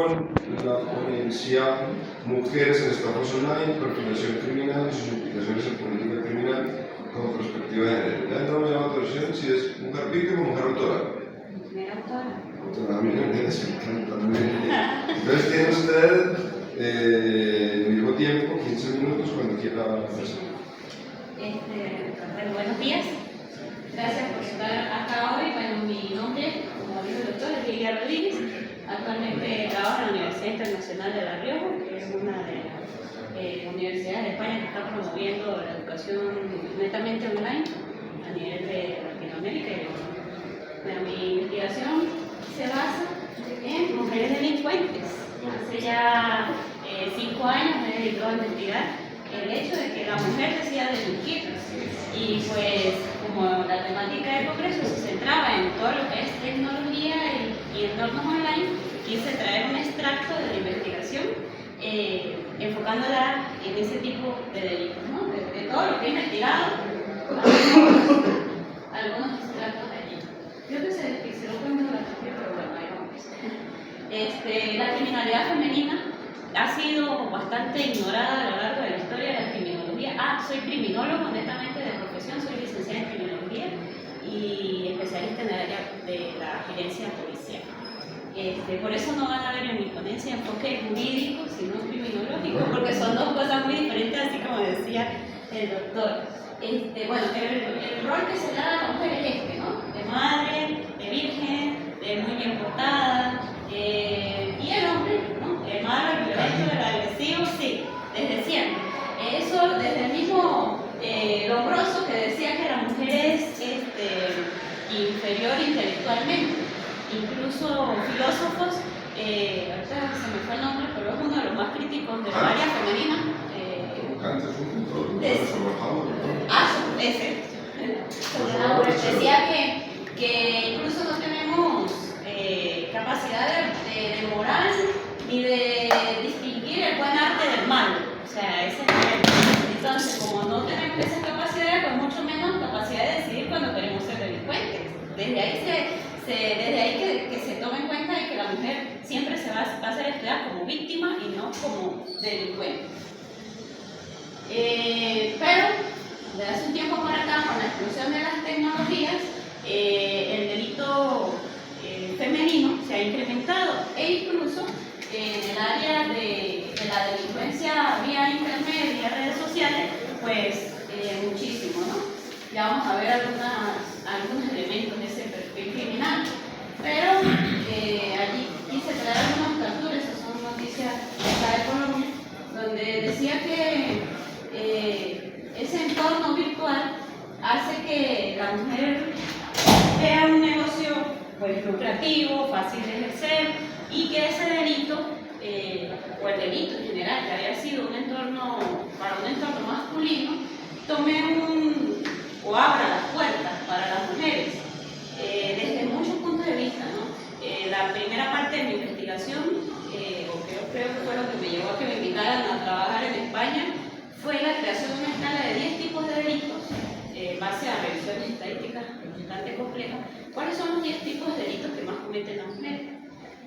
con la ponencia Mujeres en estafas online, perfilación criminal y sus implicaciones en política criminal con perspectiva de género. Ya no me llama la atención si es mujer víctima o mujer autora. Mujer autora. A mí me encanta. Entonces tiene usted el mismo tiempo, 15 minutos, cuando quiera hacer. Bueno, buenos días. Gracias por estar acá hoy. Bueno, mi nombre, como dijo el doctor, es Lilia Rodríguez. Actualmente trabajo en la Universidad Internacional de La Rioja, que es una de las universidades de España que está promoviendo la educación netamente online a nivel de Latinoamérica y Europa. Bueno, mi investigación se basa en mujeres delincuentes. Hace ya 5 años me he dedicado a investigar el hecho de que la mujer decía delinquir. Y pues, como la temática del congreso se centraba en todo lo que es tecnología y entornos online, quise traer un extracto de la investigación enfocándola en ese tipo de delitos, ¿no? De todo lo que he investigado, algunos extractos de allí. Creo que se lo pueden ver aquí, pero bueno, ahí vamos. La criminalidad femenina ha sido bastante ignorada a lo largo de la historia de la criminología. Soy criminólogo, netamente de profesión, soy licenciada en criminología y especialista en el área de la gerencia policial. Por eso no van a ver en mi ponencia enfoque jurídico, sino criminológico, porque son dos cosas muy diferentes, así como decía el doctor. Bueno, el rol que se le da a la mujer es ¿no? De madre, de virgen, de muy bien portada, y el hombre, ¿no? El malo, el violento, el agresivo, sí, desde siempre. Eso desde el mismo Lombroso, que decía que la mujer es inferior intelectualmente. Incluso filósofos, ahorita se me fue el nombre, pero es uno de los más críticos de la área femenina. Decía que incluso no tenemos capacidad de moral ni de distinguir el buen arte del mal. O sea, ese es el. Entonces, como no tenemos esa capacidad, pues mucho menos capacidad de decidir cuando queremos ser delincuentes. Desde ahí que se tome en cuenta de que la mujer siempre se va a ser estudiada como víctima y no como delincuente. Pero desde hace un tiempo por acá, con la explosión de las tecnologías, el delito femenino se ha incrementado e incluso en el área de la delincuencia vía internet, vía redes sociales, pues muchísimo, ¿no? Ya vamos a ver algunos elementos de ese perfil criminal, pero allí quise traer algunas capturas, esas son noticias de acá de Colombia, donde decía que ese entorno virtual hace que la mujer vea un negocio pues lucrativo, fácil de ejercer, y que ese delito, o el delito en general, que había sido para un entorno masculino, tome o abra las puertas para las mujeres, desde muchos puntos de vista, ¿no? La primera parte de mi investigación, o creo que fue lo que me llevó a que me invitaran a trabajar en España, fue la creación de una escala de 10 tipos de delitos, base a revisiones estadísticas bastante complejas. ¿Cuáles son los 10 tipos de delitos que más cometen las mujeres?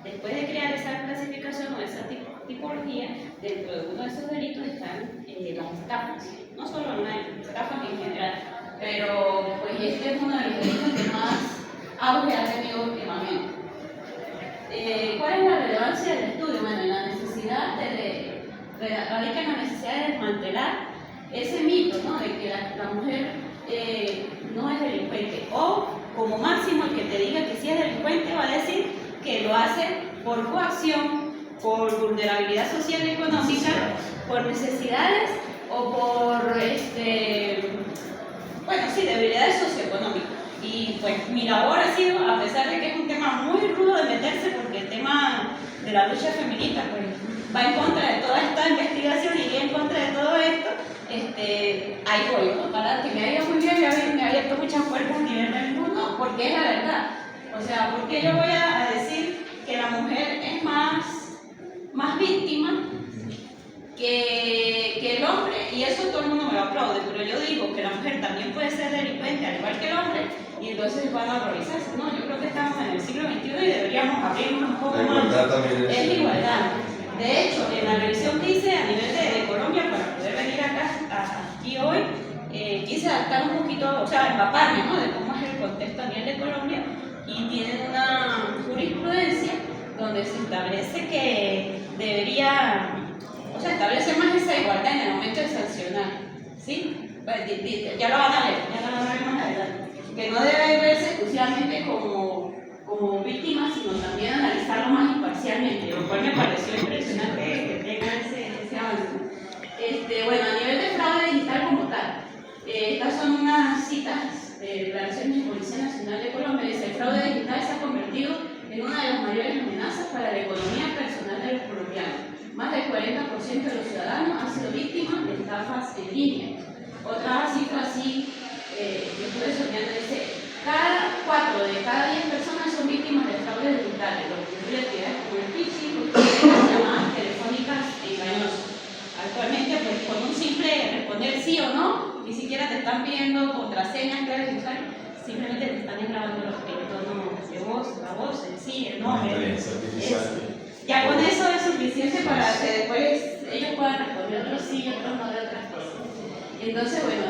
Después de crear esa clasificación o esa tipología, dentro de uno de esos delitos están las estafas, no solo online, estafas en general, pero pues este es uno de los delitos que más auge ha tenido últimamente. ¿Cuál es la relevancia del estudio? Bueno, en la necesidad radica en la necesidad de desmantelar ese mito, ¿no? De que la mujer no es delincuente, o como máximo el que te diga que sí es delincuente va a decir que lo hace por coacción, por vulnerabilidad social y económica, por necesidades o por debilidades socioeconómicas. Y pues mi labor ha sido, a pesar de que es un tema muy rudo de meterse, porque el tema de la lucha feminista pues va en contra de toda esta investigación y en contra de todo esto, ahí voy, ¿no? Para que me haya muy bien, me ha abierto muchas puertas a nivel del mundo, porque es la verdad. O sea, porque yo voy a decir que la mujer es más víctima que el hombre, y eso todo el mundo me lo aplaude, pero yo digo que la mujer también puede ser delincuente al igual que el hombre, y entonces van a horrorizarse. No, yo creo que estamos en el siglo XXI y deberíamos abrirnos un poco más. Es igualdad. De hecho, en la revisión que hice a nivel de Colombia, para poder venir acá aquí hoy, quise adaptar un poquito, o sea, empaparme, ¿no?, de cómo es el contexto a nivel de Colombia, y tienen una jurisprudencia donde se establece que debería, o sea, establece más esa igualdad en el momento de sancionar, ¿sí? Ya lo van a ver más adelante, que no debe verse exclusivamente como víctima, sino también analizarlo más imparcialmente, lo cual me pareció impresionante que tenga ese avance. Bueno, a nivel de fraude digital como tal, estas son unas citas de declaraciones de Policía Nacional de Colombia. Dice: el fraude digital se ha convertido en una de las mayores amenazas para la economía personal de los colombianos. Más del 40% de los ciudadanos han sido víctimas de estafas en línea. Otra cifra así que estuve soñando dice: 4 de cada 10 personas son víctimas de fraudes digitales, lo que incluye actividades como el phishing o las llamadas telefónicas engañosas. Actualmente, pues con un simple responder sí o no, ni siquiera te están pidiendo contraseñas claves de usuario, simplemente te están grabando el tono de voz, la voz, el sí, el no. Ya con eso es suficiente para que después ellos puedan responder otros sí y otros no de otras cosas. Entonces, bueno,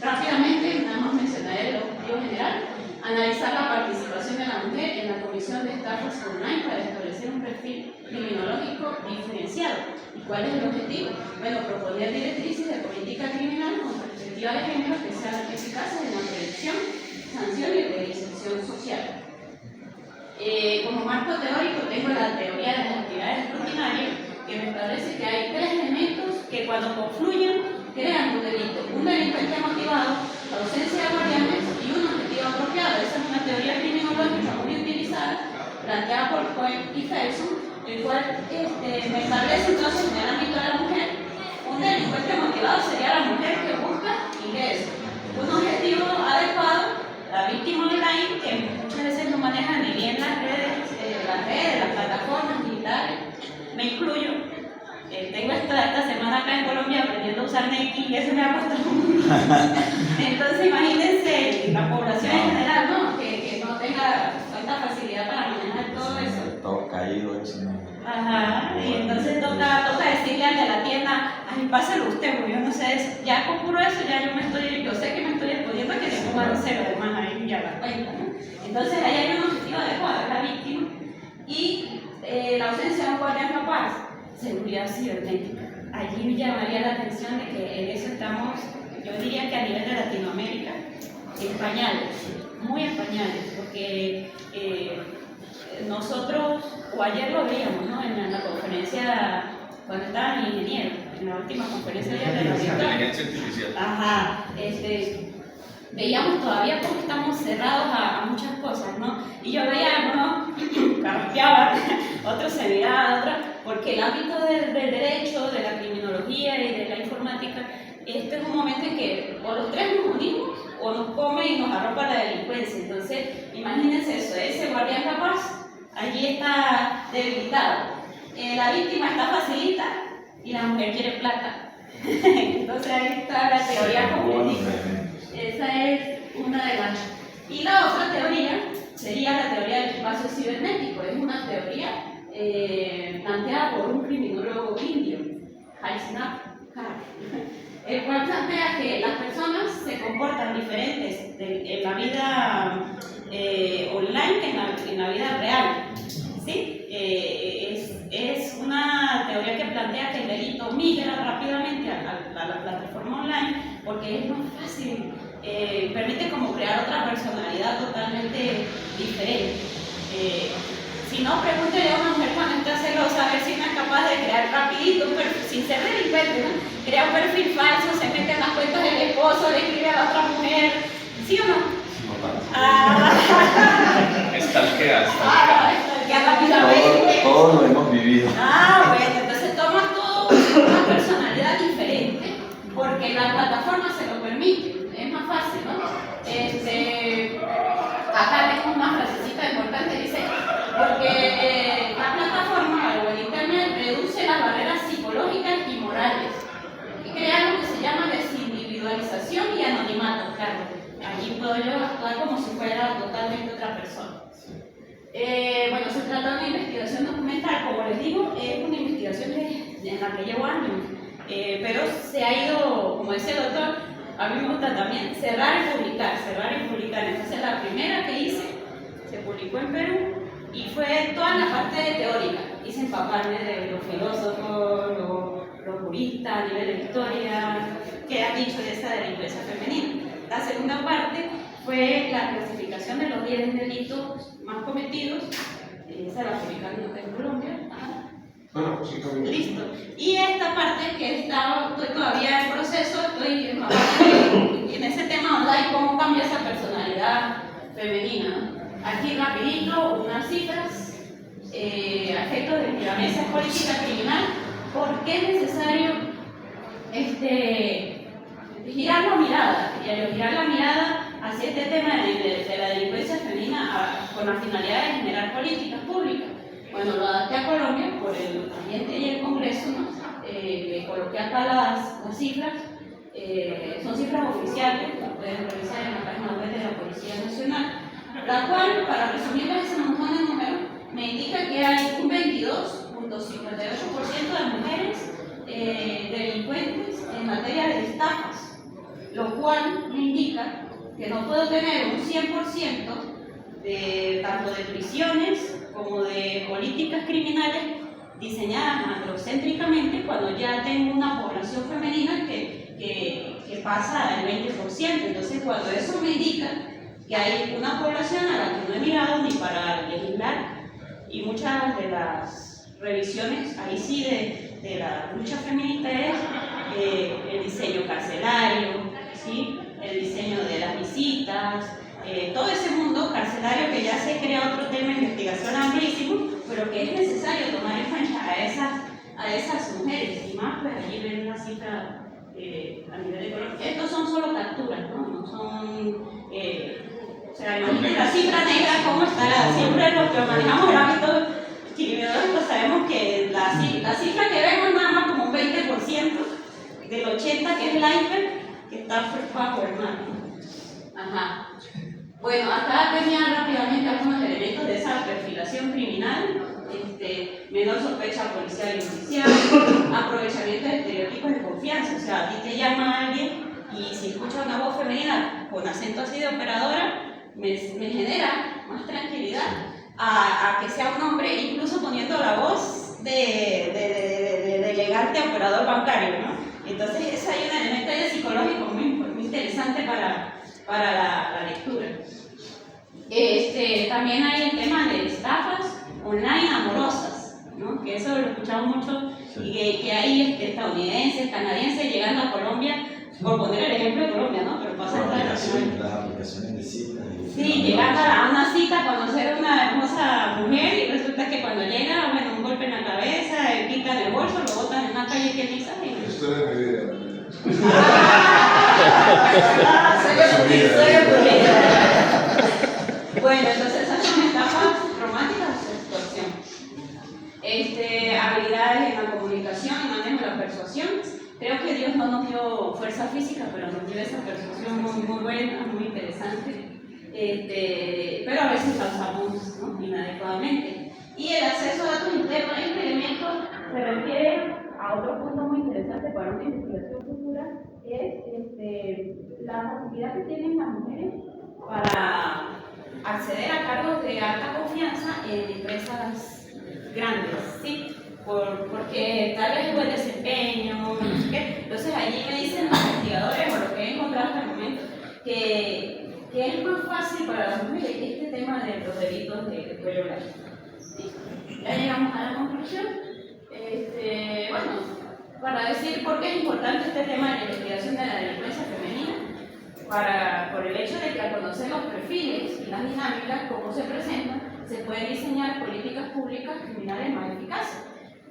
rápidamente, nada más mencionaré el objetivo general: analizar la participación de la mujer en la comisión de estafas online para establecer un perfil criminológico diferenciado. ¿Y cuál es el objetivo? Bueno, proponer directrices de política criminal con perspectiva de género que sean eficaces en la prevención, sanción y reinserción social. Como marco teórico tengo la teoría de las actividades escrutinarias, que me establece que hay 3 elementos que cuando confluyen crean un delito. Un delito está motivado, la ausencia de guardianes y un objetivo apropiado. Esa es una teoría criminológica muy utilizada, planteada por Cohen y Felson, el cual me establece entonces en el ámbito de la mujer. Un delincuente motivado sería la mujer que busca ingresos. Un objetivo adecuado, la víctima online, que muchas veces no maneja ni bien las redes, las plataformas digitales. Me incluyo. Tengo esta semana acá en Colombia aprendiendo a usar Neki y eso me ha costado mucho. Entonces imagínense la población en general, ¿no?, que no tenga tanta facilidad para manejar todo eso. Todo caído, eso no. Ajá, y entonces toca decirle al de la tienda: ay, páselo usted, porque yo no sé eso. Ya con puro eso, ya yo sé que me estoy exponiendo a que le pongan cero, además ahí ya la cuenta, ¿no? Entonces ahí hay un objetivo adecuado, es la víctima. Y la ausencia de un guardián capaz, seguridad cibernética. Allí llamaría la atención de que en eso estamos, yo diría que a nivel de Latinoamérica, en pañales, muy en pañales, porque nosotros, o ayer lo veíamos, ¿no?, en la conferencia, cuando estaban los ingenieros, en la última conferencia de la inteligencia artificial. Ajá, veíamos todavía cómo estamos cerrados a muchas cosas, ¿no? Y yo veía algunos carraspeaban, otros se miraban, otros, porque el ámbito del derecho, de la criminología y de la informática, este es un momento en que o los 3 nos unimos o nos come y nos arropa la delincuencia. Entonces, imagínense eso, ese guardián capaz allí está debilitado. La víctima está facilita y la mujer quiere plata. Entonces ahí está la teoría comunista. Esa es una de las. Y la otra teoría sería la teoría del espacio cibernético. Es una teoría planteada por un criminólogo indio, Harisnath Kar, el cual plantea que las personas se comportan diferentes en la vida online que en la vida real. ¿Sí? Es una teoría que plantea que el delito migra rápidamente a la plataforma online porque es más fácil, permite como crear otra personalidad totalmente diferente. Si no, pregúntele a una mujer cuando está celosa a ver si no es capaz de crear rapidito, sin ser delincuente, ¿no? Crea un perfil falso, se mete en las cuentas del esposo, le escribe a la otra mujer, ¿sí o no? Stalkea. Rápidamente. Todo lo hemos vivido. Bueno, entonces toma todo una personalidad diferente porque la plataforma se lo permite, es más fácil, ¿no? Acá tengo una frasecita importante, dice, porque la plataforma o el internet reduce las barreras psicológicas y morales y crea lo que se llama desindividualización y anonimato, claro. Allí puedo yo actuar como si fuera totalmente otra persona. Bueno, se trata de una investigación documental, como les digo, es una la que llevo años, pero se ha ido, como decía el doctor, a mí me gusta también cerrar y publicar. Entonces la primera que hice se publicó en Perú y fue toda la parte teórica. Hice empaparme de los filósofos, los juristas a nivel de historia, qué han dicho de esta delincuencia femenina. La segunda parte fue la clasificación de los 10 delitos más cometidos. Esa la publicamos en Colombia. Bueno, sí, también. Listo. Y esta parte que estoy todavía en proceso, estoy en ese tema online, cómo cambia esa personalidad femenina. Aquí rapidito, unas cifras, efectos de violencia política criminal, por qué es necesario girar la mirada hacia este tema de la delincuencia femenina con la finalidad de generar políticas públicas. Bueno, lo adapté a Colombia por el ambiente y el Congreso, ¿no? Le coloqué acá las cifras, son cifras oficiales, las pueden revisar en la página web de la Policía Nacional, la cual, para resumirles ese montón de números, me indica que hay un 22.58% de mujeres delincuentes en materia de estafas, lo cual me indica que no puedo tener un 100% tanto de prisiones como de políticas criminales diseñadas androcéntricamente cuando ya tengo una población femenina que pasa el 20%. Entonces, cuando eso me indica que hay una población a la que no he mirado ni para legislar, y muchas de las revisiones ahí sí de la lucha feminista es el diseño carcelario, ¿sí? El diseño de las visitas, todo ese mundo carcelario que ya se crea otro tema de investigación amplísimo, pero que es necesario tomar en cuenta a esas mujeres, y más pues allí ven una cifra a nivel de Colombia. Estos son solo capturas, no son, o sea, imagínate la cifra negra cómo estará. Siempre los que manejamos el ámbito criminológico sabemos que la cifra que vemos es nada más como un 20% del 80% que es el iceberg que está bajo el mar. Ajá. Bueno, acá tenía rápidamente algunos elementos de esa perfilación criminal, menor sospecha policial y judicial, aprovechamiento de estereotipos de confianza, o sea, a ti te llama alguien y si escucha una voz femenina con acento así de operadora, me genera más tranquilidad a que sea un hombre, incluso poniendo la voz de elegante operador bancario, ¿no? Entonces, eso hay un elemento psicológico muy interesante para la lectura. También hay el tema de estafas online amorosas, ¿no? Que eso lo escuchamos mucho, y que hay estadounidenses, canadienses llegando a Colombia, por poner el ejemplo de Colombia, ¿no? Pero pasa en Las aplicaciones de cita. Sí, llegando a una cita, conocer a una hermosa mujer y resulta que cuando llega, bueno, un golpe en la cabeza, quitan el bolso, lo botan en una calle que ni saben. Esto es mi vida. Soy aburrida. Bueno, entonces esas son estafas románticas o extorsión. Habilidades en la comunicación y manejo de la persuasión. Creo que Dios no nos dio fuerza física, pero nos dio esa persuasión muy buena, muy interesante. Pero a veces la usamos, ¿no? Inadecuadamente. Y el acceso a datos internos, este elemento se refiere a otro punto muy interesante para una investigación futura, es la facilidad que tienen las mujeres para acceder a cargos de alta confianza en empresas grandes, ¿sí? Porque tal vez buen desempeño, no sé qué. Entonces allí me dicen los investigadores, o lo que he encontrado hasta el momento, que es más fácil para las mujeres este tema de los delitos de cuello largo. ¿Sí? Ya llegamos a la conclusión. Bueno, para decir por qué es importante este tema de la investigación de la delincuencia femenina, por el hecho de que al conocer los perfiles y las dinámicas, cómo se presentan, se pueden diseñar políticas públicas criminales más eficaces.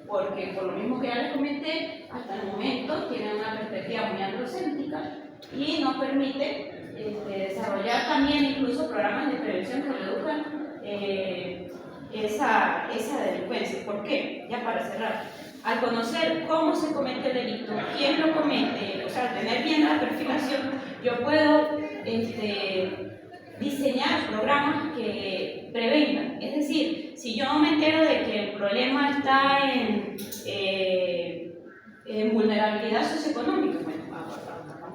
Porque por lo mismo que ya les comenté, hasta el momento tienen una perspectiva muy androcéntrica y nos permite desarrollar también incluso programas de prevención que reduzcan esa delincuencia. ¿Por qué? Ya para cerrar. Al conocer cómo se comete el delito, quién lo comete, o sea, tener bien la perfilación, yo puedo diseñar programas que prevengan. Es decir, si yo me entero de que el problema está vulnerabilidad socioeconómica, bueno, vamos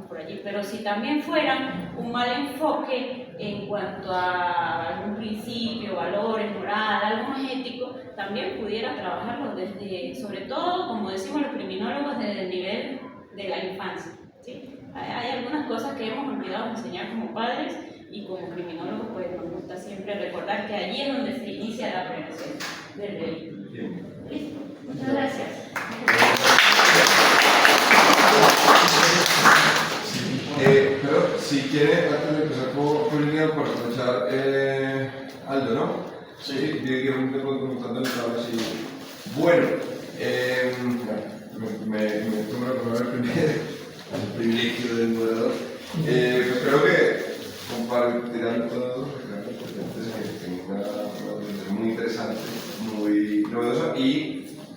por allí, pero si también fuera un mal enfoque en cuanto a algún principio, valores, moral, algo más ético, también pudiera trabajarlo desde, sobre todo, como decimos los criminólogos, desde el nivel de la infancia, ¿sí? Hay algunas cosas que hemos olvidado enseñar como padres y como criminólogos, pues nos gusta siempre recordar que allí es donde se inicia la prevención del delito. ¿Listo? Muchas gracias. Pero si quiere, antes de empezar por línea, por aprovechar Aldo, ¿no? Sí, yo me estoy preguntando así. Bueno, me tomo la palabra primero, el privilegio del moderador. Pues creo que compartirán todos que una presentación muy interesante, muy novedosa y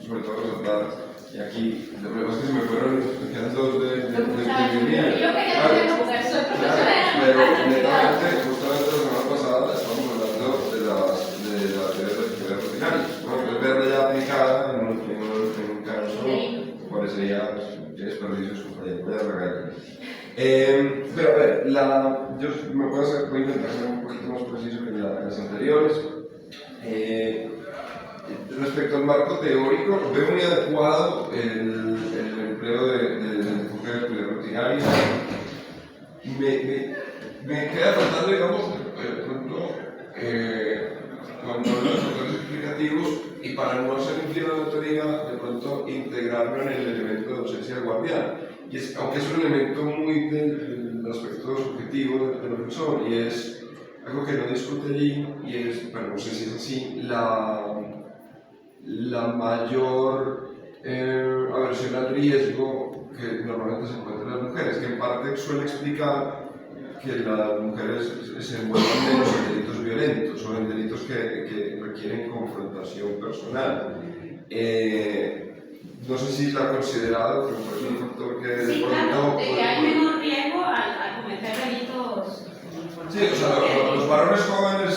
sobre todo resultados. Y aquí, lo que pasa es que se me fueron quedando dos de bienvenida. Yo quería hacerlo porque soy profesora. Pero netamente, justamente la semana pasada estábamos hablando de la teoría de la actividad rutinaria. Entonces, verla ya aplicada en un caso parecería que desperdicio su proyecto de regalar. Pero a ver, yo voy a intentar ser un poquito más preciso que las anteriores. Respecto al marco teórico, veo muy adecuado el empleo del enfoque de actividad rutinaria. Me queda faltando, digamos, de pronto, cuando hablo de factores explicativos, y para no hacer un giro de teoría, de pronto integrarlo en el elemento de ausencia del guardián. Y aunque es un elemento muy del aspecto subjetivo del profesor, y es algo que no discute allí, y es, pero no sé si es así, la mayor aversión al riesgo que normalmente se encuentra en las mujeres, que en parte suele explicar que las mujeres se envuelvan menos en delitos violentos o en delitos que requieren confrontación personal. No sé si la ha considerado, pero es un factor que de Sí, claro, de que hay menor riesgo al cometer delitos. Sí, o sea, los varones jóvenes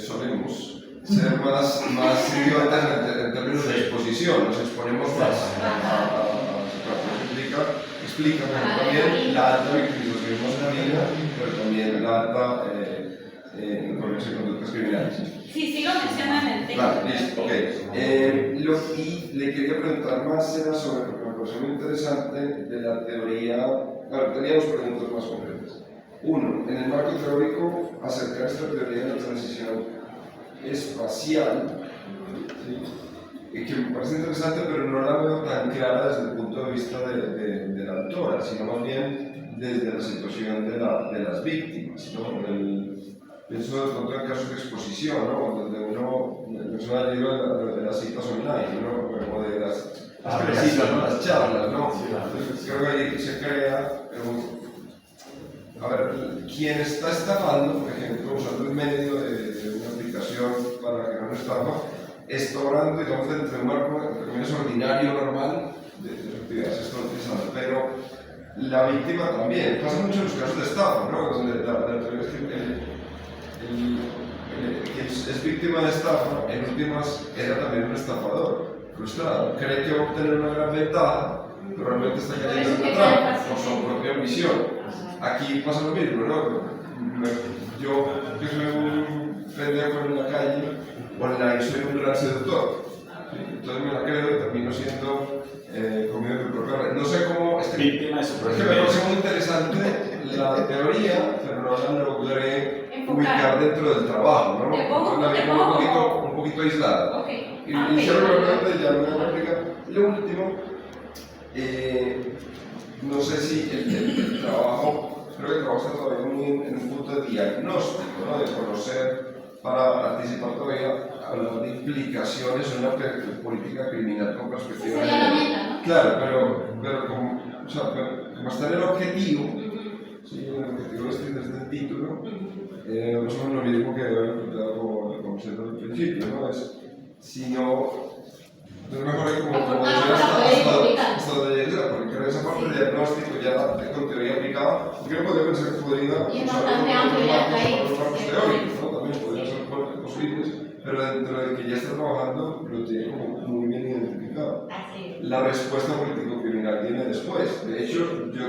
solemos ser más idiotas en términos de exposición, nos exponemos más a explica también la alta victimización emocional, pero también la alta incorrección de conductas criminales. Sí, lo mencionan en el texto. Vale, listo, ok. Y le quería preguntar más era sobre, porque me pareció muy interesante, de la teoría. A ver, teníamos preguntas más concretas. Uno, en el marco teórico, acercar esta teoría de la transición espacial, ¿sí? Y que me parece interesante, pero no la veo tan clara desde el punto de vista de la autora, sino más bien desde la situación de las víctimas, ¿no? Pienso de pronto en casos de exposición, ¿no? Donde uno menciona el libro de las citas online, ¿no? O de las citas, ¿no? Las charlas, ¿no? Entonces, creo que ahí se crea a ver, quien está estafando, por ejemplo, usando el medio de una aplicación para crear una estafa, está obrando, digamos, dentro de un marco, entre comillas, ordinario, normal, de las actividades que está utilizando, pero la víctima también. Pasa mucho en los casos de estafa, ¿no? Donde la teoría es que quien es víctima de estafa, en últimas, era también un estafador frustrado. Cree que va a obtener una gran ventaja, pero realmente está cayendo en una trampa, por su propia ambición. Aquí pasa lo mismo, ¿no? Yo que soy un pendejo en la calle, online soy un gran seductor. ¿Sí? Entonces me la creo y termino siendo comido de mi propia red. No sé cómo. Es que me parece muy interesante la teoría, pero no la logré ubicar dentro del trabajo, ¿no? Entonces la vi un poquito aislada. Okay. Y cierro la pregunta y ya me voy a explicar. Y lo último, no sé si el trabajo, creo que el trabajo está todavía muy en un punto de diagnóstico, ¿no? De conocer para anticipar todavía hablar de implicaciones en una política criminal con perspectiva de género. Claro, pero como está en el objetivo, ¿sí? El objetivo es desde el título, no somos lo mismo que había planteado como siendo al principio, ¿no? Sino es mejor como decir hasta donde llegue, porque creo que esa parte de diagnóstico ya con teoría aplicada, porque yo podría pensar que podría usar los marcos teóricos, ¿no? También podrían ser posibles, pero dentro de que ya está trabajando, lo tiene como muy bien identificado. La respuesta político criminal viene después. De hecho, yo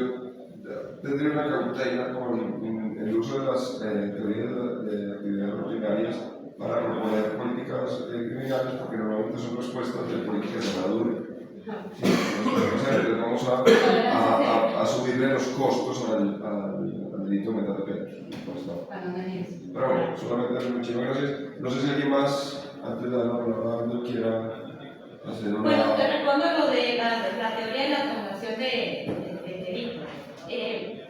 tendría una cautela con el uso de las teorías de actividades rutinarias para proponer políticas criminales, porque normalmente son respuestas de políticas de madura. Sí, entonces vamos a subirle los costos al delito de metatapia. Pero bueno, solamente muchísimas gracias. No sé si alguien más, antes de dar la palabra, quiera hacer una... Bueno, te respondo lo de la teoría de la transacción de delito.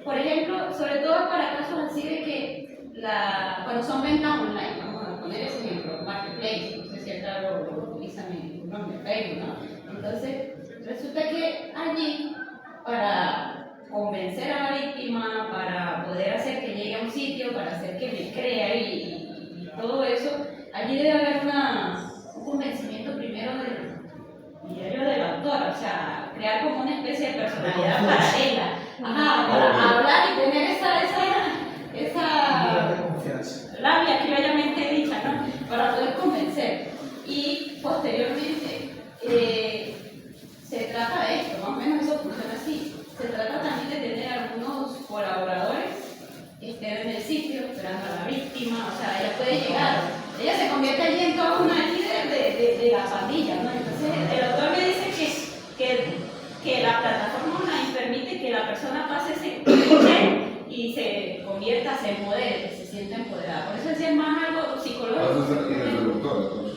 Por ejemplo, sobre todo para casos así de que cuando son ventas online, vamos a poner ese ejemplo, marketplace, no sé si acá lo utilizan en nombre Facebook, ¿no? Entonces, resulta que allí, para convencer a la víctima, para poder hacer que llegue a un sitio, para hacer que me crea y todo eso, allí debe haber un convencimiento primero del diario del autor, o sea, crear como una especie de personalidad paralela, para hablar y tener esa labia criollamente dicha, ¿no? Para poder convencer. Y posteriormente se trata de esto, más o menos eso funciona así. Se trata también de tener algunos colaboradores en el sitio esperando a la víctima, o sea, ella puede llegar, ella se convierte allí en toda una líder de la pandilla, ¿no? Entonces el autor me dice que la plataforma online permite que la persona pase ese cliché y se convierta, se empodere, que se sienta empoderada. Por eso decía más algo psicológico. Y desde el doctor, entonces.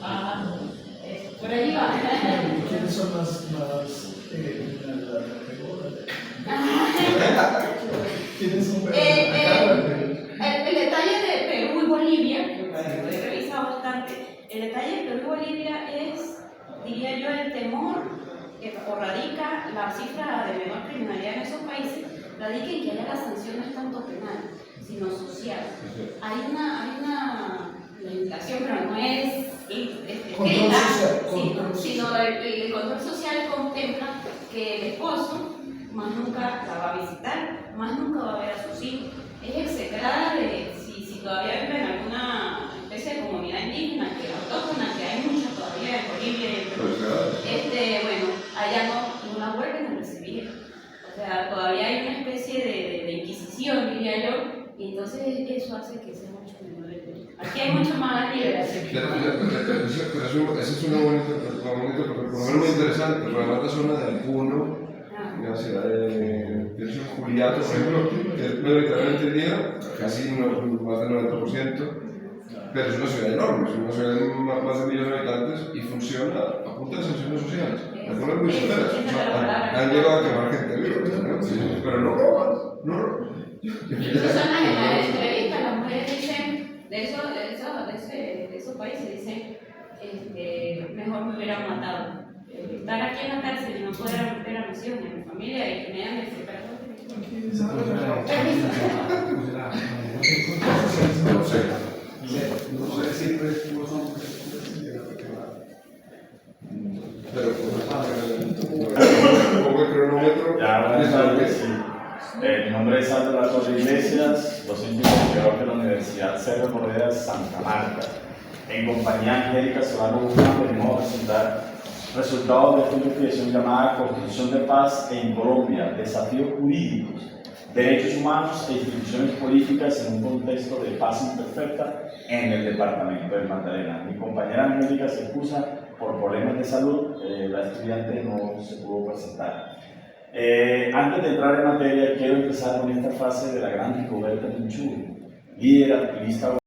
Eso, por allí va. ¿Quiénes son las ¿Quiénes son el detalle de Perú y Bolivia, que lo he revisado bastante, el detalle de Perú y Bolivia es, diría yo, el temor o radica la cifra de menor criminalidad en esos países, radica en que haya la sanción no es tanto penal, sino social. Hay una legislación, pero no es escrita, sino el control social contempla que el esposo más nunca la va a visitar, más nunca va a ver a sus hijos. Es execrada de si todavía vive en alguna especie de comunidad indígena, que autóctona, que hay muchas todavía en Bolivia y en Perú. Bueno, allá no la vuelven a recibir. O sea, todavía hay una especie de inquisición, diría yo, y entonces eso hace que sea mucho menor el delito. Aquí hay mucho más liberación. Pero esa es una bonita, por lo menos muy interesante, porque además la zona de Alpuno, en la ciudad de Juliato, por ejemplo, que es mayoritariamente indígena, casi más del 90%, pero es una ciudad enorme, es una ciudad de más de 1 millón de habitantes y funciona a punta de sanciones sociales. Algunas muy severas, han llegado a quemar gente viva, ¿no? Pero no roban, no roban. Incluso en la entrevista las mujeres dicen, de esos países dicen, mejor me hubieran matado. Estar aquí en la cárcel y no poder romper a mis hijos ni a mi familia y que me hayan desesperado. No sé si pero pongo el cronómetro. Mi nombre es Aldo La Torre Iglesias, docente investigador de la Universidad Cerro Morera de Santa Marta. En compañía de Angélica Solano Guzmán venimos a presentar resultados de una investigación llamada Construcción de Paz en Colombia, desafíos jurídicos, derechos humanos e instituciones políticas en un contexto de paz imperfecta en el departamento del Magdalena. Mi compañera Angélica se excusa por problemas de salud, la estudiante no se pudo presentar. Antes de entrar en materia, quiero empezar con esta frase de la gran Rigoberta Menchú, líder activista